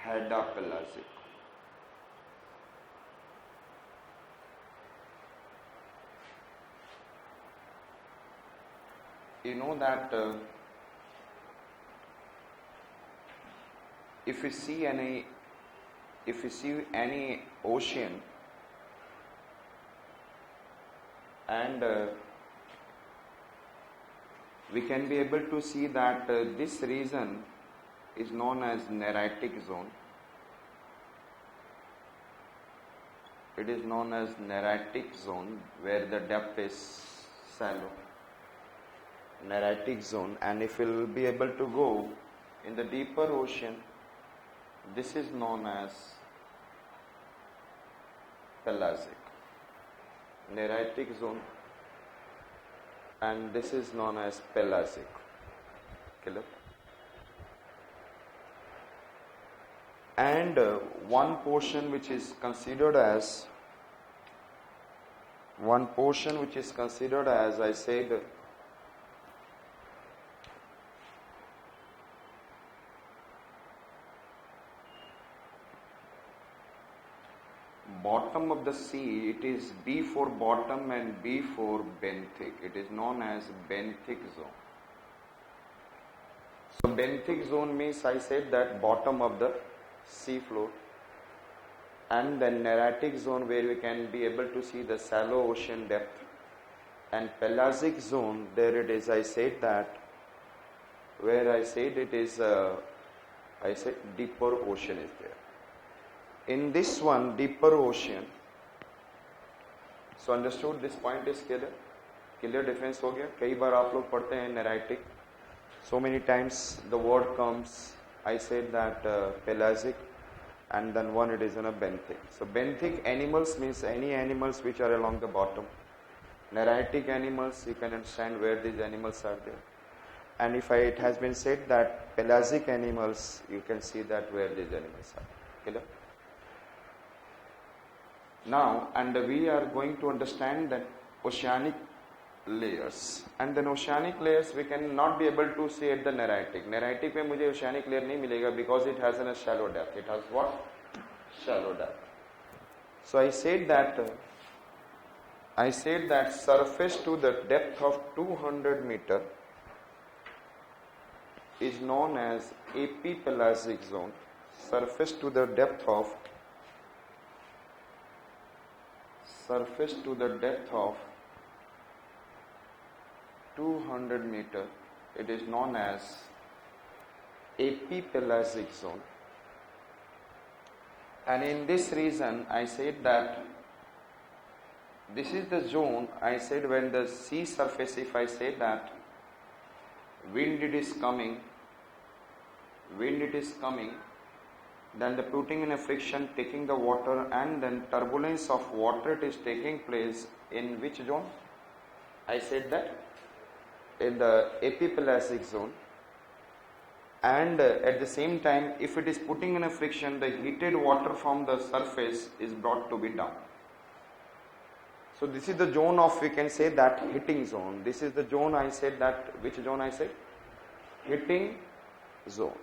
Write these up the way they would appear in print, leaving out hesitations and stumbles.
Hadapelagic. You know that if you see any ocean and we can be able to see that this region is known as neritic zone. It is known as neritic zone where the depth is shallow. Neritic zone, and if we'll be able to go in the deeper ocean, this is known as pelagic. Neritic zone, and this is known as pelagic. Clear? And one portion which is considered as I said, bottom of the sea, it is B for bottom and B for benthic. It is known as benthic zone. So benthic zone means I said that bottom of the sea floor, and then neritic zone where we can be able to see the shallow ocean depth, and pelagic zone, there it is, I said that where I said it is I said deeper ocean is there. In this one, deeper ocean, so understood, this point is clear difference हो गया. कई बार आप लोग पढ़ते हैं neritic, so many times the word comes, I said that pelagic, and then one it is in a benthic. So benthic animals means any animals which are along the bottom. Neritic animals, you can understand where these animals are there. And if it has been said that pelagic animals, you can see that where these animals are. Clear? Now, and we are going to understand that oceanic layers, and then oceanic layers we can not be able to see at the neritic. Neritic में मुझे oceanic layer नहीं मिलेगा because it has a shallow depth. It has what? Shallow depth. So I said that surface to the depth of 200 meter is known as epipelagic zone. Surface to the depth of 200 meter, it is known as epipelagic zone. And in this region, I said that this is the zone, I said when the sea surface, if I say that wind it is coming, then the putting in a friction, taking the water, and then turbulence of water, it is taking place in which zone? I said that in the epipelagic zone. And at the same time, if it is putting in a friction, the heated water from the surface is brought to be down. So this is the zone of, we can say that hitting zone. This is the zone, I said that, which zone I said? Hitting zone.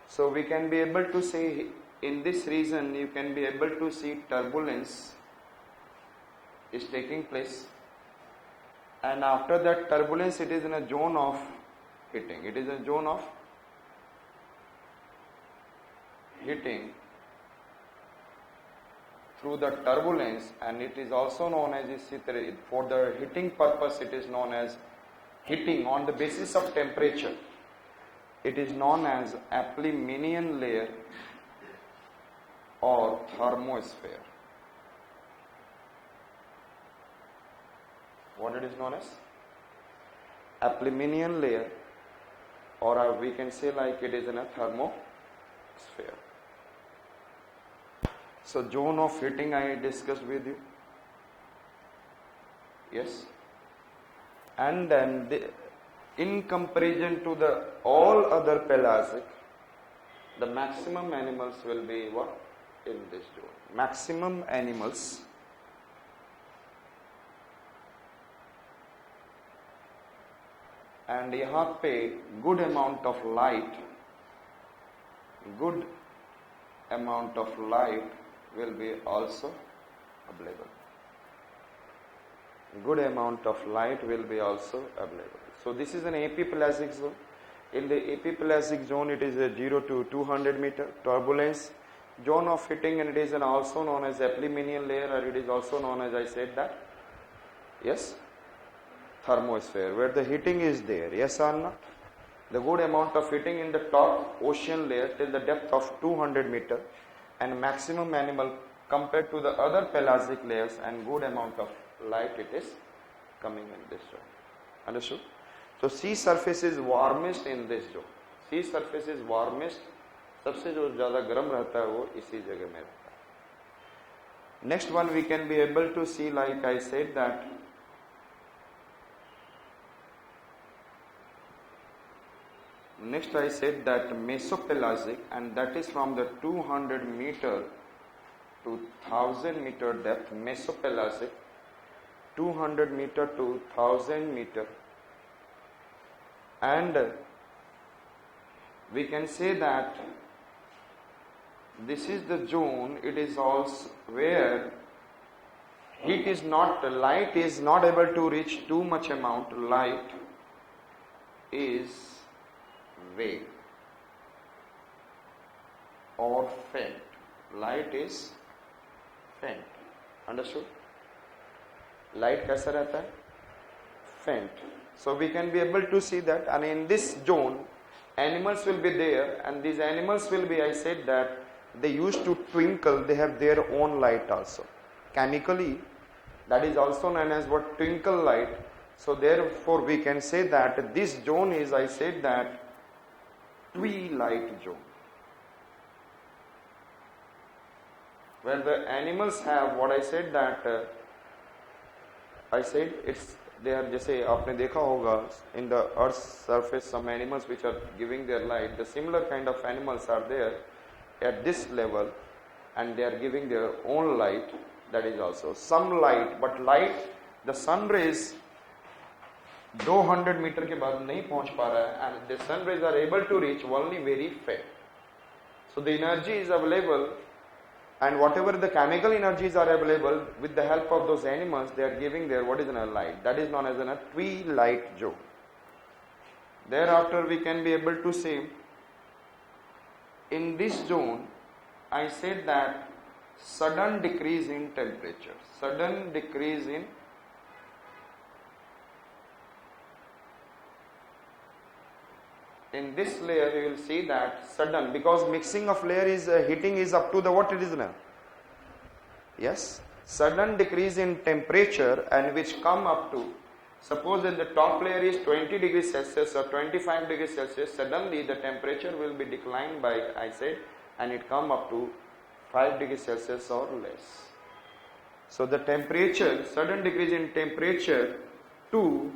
So we can be able to say in this region, you can be able to see turbulence is taking place, and after that turbulence it is in a zone of hitting. It is a zone of hitting through the turbulence, and it is also known as, for the hitting purpose, it is known as hitting on the basis of temperature. It is known as Apple-Minion layer or thermosphere. What it is known as? Apple-Minion layer, or we can say like it is in a thermosphere. So zone of hitting I discussed with you. Yes. And then in comparison to the all other pelagic, the maximum animals will be what? In this zone. Maximum animals and यहाँ पे good amount of light, good amount of light will be also available. Good amount of light will be also available. So this is an epipelagic zone. In the epipelagic zone, it is a 0 to 200 meter turbulence zone of heating, and it is also known as epimenial layer, or it is also known as, I said that, yes, thermosphere, where the heating is there, yes or not? The good amount of heating in the top ocean layer till the depth of 200 meter, and maximum animal compared to the other pelagic layers, and good amount of light it is coming in this zone. Understood? So sea surface is warmest in this zone. Sea surface is warmest. सबसे जो ज़्यादा गर्म रहता है वो इसी जगह में रहता है. Next one we can be able to see, like I said that, next I said that mesopelagic, and that is from the 200 meter to 1000 meter depth. Mesopelagic, 200 meter to 1000 meter, and we can say that this is the zone. It is also where heat is not, light is not able to reach too much amount. Light is vague or faint. Light is faint. Understood? Light कैसा रहता है? Faint. So we can be able to see that, and in this zone animals will be there, and these animals will be, I said that, they used to twinkle. They have their own light also. Chemically, that is also known as what? Twinkle light. So therefore we can say that this zone is, I said that, twilight zone, where the animals have what I said that, I said it's, they are, जैसे आपने देखा होगा in the earth's surface some animals which are giving their light, the similar kind of animals are there at this level, and they are giving their own light. That is also some light, but light, the sun rays 200 metre के बाद नहीं पहुंच पा रहा है, and the sun rays are able to reach only very faint. So the energy is available, and whatever the chemical energies are available, with the help of those animals, they are giving their what is a light. That is known as a twilight zone. Thereafter we can be able to say, in this zone, I said that sudden decrease in temperature. Sudden decrease in this layer you will see that sudden, because mixing of layer is heating is up to the what it is now. Yes, sudden decrease in temperature, and which come up to, suppose that the top layer is 20 degrees Celsius or 25 degrees Celsius, suddenly the temperature will be declined by, I said, and it come up to 5 degrees Celsius or less. So the temperature, sudden decrease in temperature to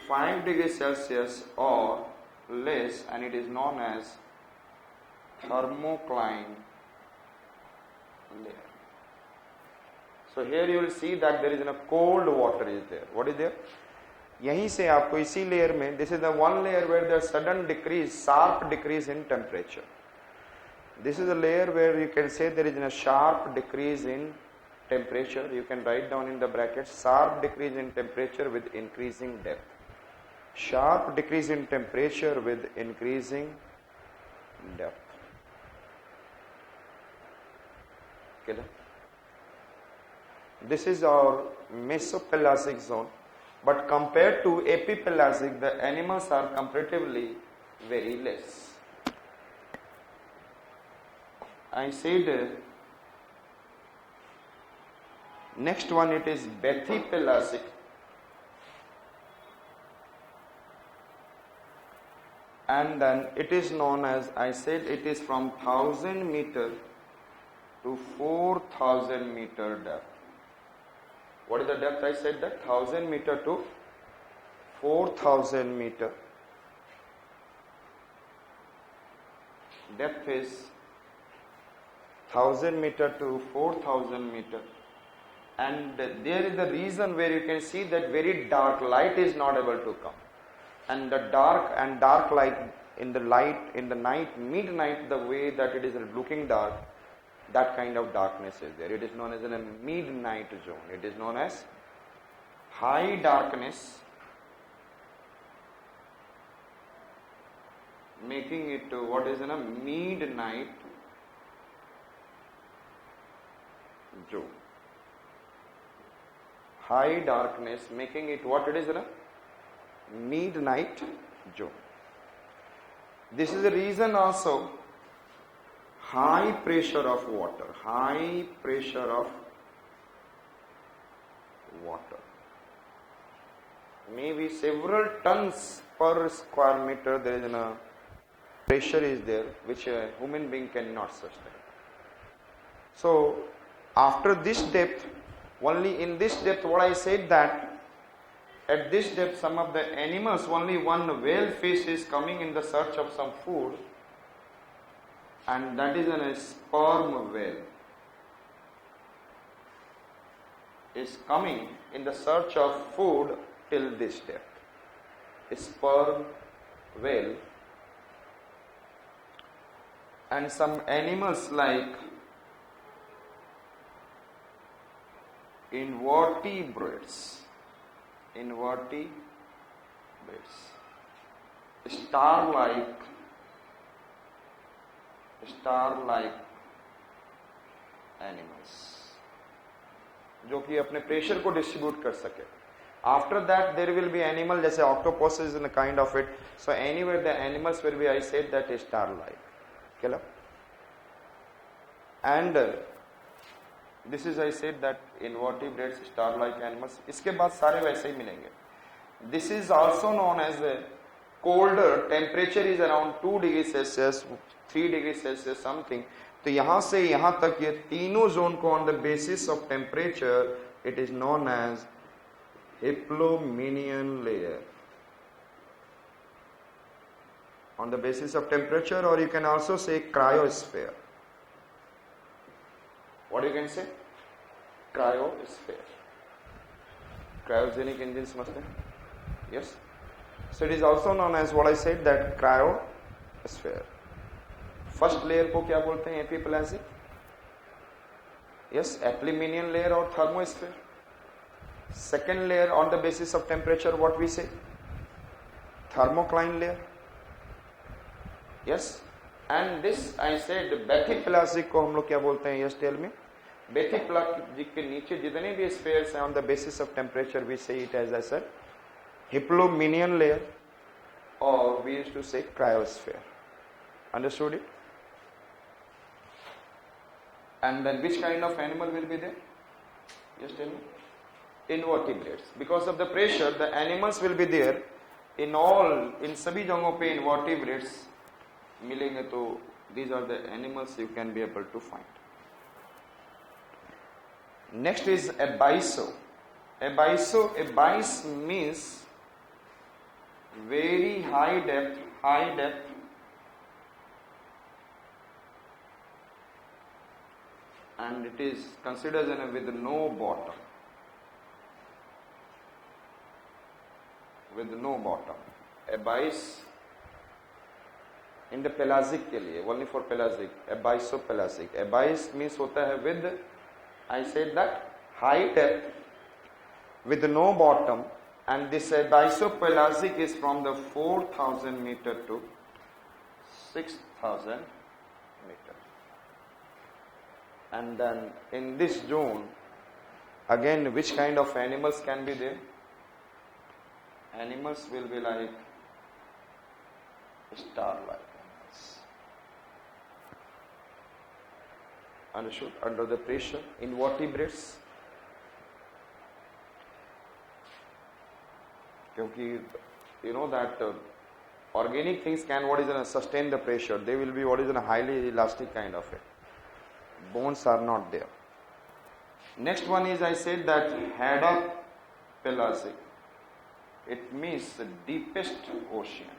5 degrees Celsius or less, and it is known as thermocline layer. So here you will see that there is a cold water is there. What is there? यहीं से आपको इसी layer में, this is the one layer where there is sudden decrease, sharp decrease in temperature. This is a layer where you can say there is a sharp decrease in temperature. You can write down in the brackets, sharp decrease in temperature with increasing depth. Sharp decrease in temperature with increasing depth. Okay. This is our mesopelagic zone, but compared to epipelagic, the animals are comparatively very less. I said next one, it is bathypelagic. And then it is known as, I said, it is from 1000 meter to 4000 meter depth. What is the depth? I said that 1000 meter to 4000 meter. Depth is 1000 meter to 4000 meter. And there is the reason where you can see that very dark light is not able to come. And the dark light in the light, in the night, midnight, the way that it is looking dark, that kind of darkness is there. It is known as a midnight zone. It is known as high darkness, making it what is in a midnight zone. High darkness, making it what it is in a midnight zone. This is the reason also high pressure of water, high pressure of water, maybe several tons per square meter there is a pressure is there which a human being cannot sustain. So after this depth, only in this depth, what I said that at this depth some of the animals, only one whale fish is coming in the search of some food, and that is a sperm whale is coming in the search of food till this depth. A sperm whale, and some animals like invertebrates, star-like animals जो कि अपने pressure को distribute कर सके. After that there will be animal जैसे octopus is in a kind of it. So anywhere the animals will be, I said that is star-like. Kela? And this is I said that invertebrates, star-like animals. इसके बाद सारे वैसे ही मिलेंगे. This is also known as a colder. Temperature is around 2 degrees Celsius, 3 degrees Celsius something. तो यहाँ से यहाँ तक ये तीनों जोन को on the basis of temperature it is known as Hypominian layer. On the basis of temperature, or you can also say cryosphere. What you can say? Cryosphere. Cryogenic engine समझते हैं? Yes. So it is also known as what I said that cryosphere. First layer को क्या बोलते हैं? एपिप्लाजिक. Yes, Apominian layer or thermosphere. Second layer on the basis of temperature, what we say? Thermocline layer. Yes. And this I said bathypelagic को हम लोग क्या बोलते हैं? Yes, tell me. Bathypelagic के नीचे जितने भी spheres हैं on the basis of temperature we say it as I said Hypominian layer, or we used to say cryosphere. Understood it? And then which kind of animal will be there? Yes, tell me. Invertebrates. Because of the pressure, the animals will be there. In all, in सभी जगहों पे invertebrates मिलेंगे, तो these are the animals you can be able to find. Next is abysio. Abyss means very high depth, and it is considered with no bottom. Abyss in the pelagic के लिए, only for pelagic, abyssopelagic. Abyss means होता है with, I said that, high depth with no bottom, and this abyssopelagic is from the 4,000 meter to 6,000 meter. And then in this zone, again, which kind of animals can be there? Animals will be like star-like animals. Understood? Under the pressure, invertebrates. क्योंकि you know that organic things can sustain the pressure. They will be a highly elastic kind of it. Bones are not there. Next one is I said that hadopelagic. It means the deepest ocean,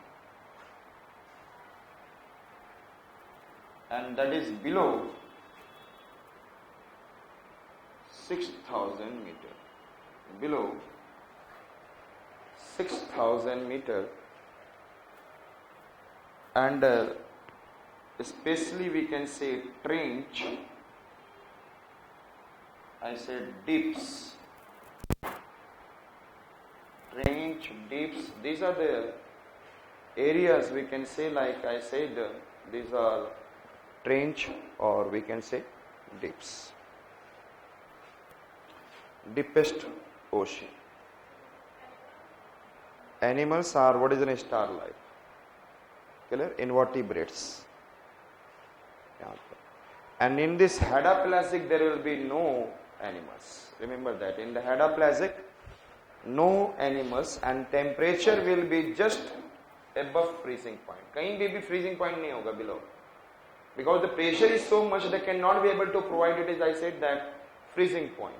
and that is below 6,000 meter. Below 6,000 meter, and especially we can say trench, I said dips, trench, dips, these are the areas we can say, like I said, these are trench or we can say dips. Deepest ocean. Animals are, what is in a star life? Clear? Invertebrates. And in this hadaplastic there will be no animals. Remember that. In the hadaplastic, no animals, and temperature will be just above freezing point. कहीं भी freezing point नहीं होगा below. Because the pressure is so much they cannot be able to provide it, as I said, that freezing point.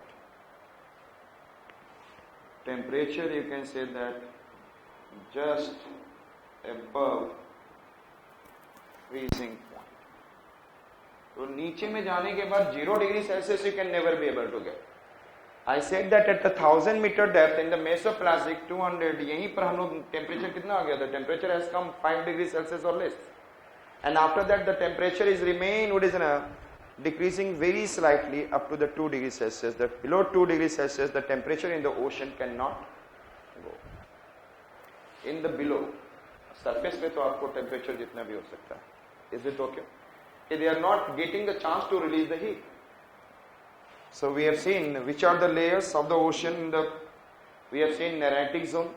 Temperature you can say that just above freezing point. तो नीचे में जाने के बाद 0 degree Celsius you can never be able to get. I said that at the 1000 meter depth in the mesoplastic 200, यहीं पर हम लोग temperature कितना आ गया था? Temperature has come 5 degrees Celsius or less. And after that the temperature is remain, what is decreasing very slightly up to the 2 degrees Celsius. That below 2 degrees Celsius the temperature in the ocean cannot go. In the below surface पे तो आपको temperature जितना भी हो सकता है. Is it okay? They are not getting the chance to release the heat. So we have seen which are the layers of the ocean. We have seen neritic zone,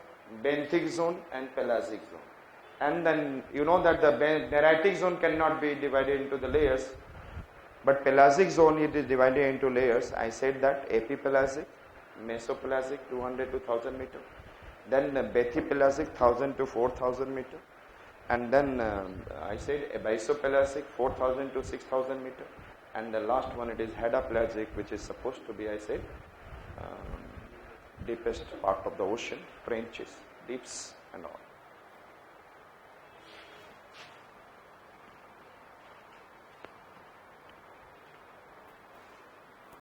benthic zone and pelagic zone. And then you know that the neritic zone cannot be divided into the layers, but pelagic zone it is divided into layers. I said that epipelagic, mesopelagic 200 to 1000 meter, then bathypelagic 1000 to 4000 meter, and then I said abysopelagic 4000 to 6000 meter, and the last one it is hadapelagic, which is supposed to be, I said, deepest part of the ocean, trenches, deeps and all.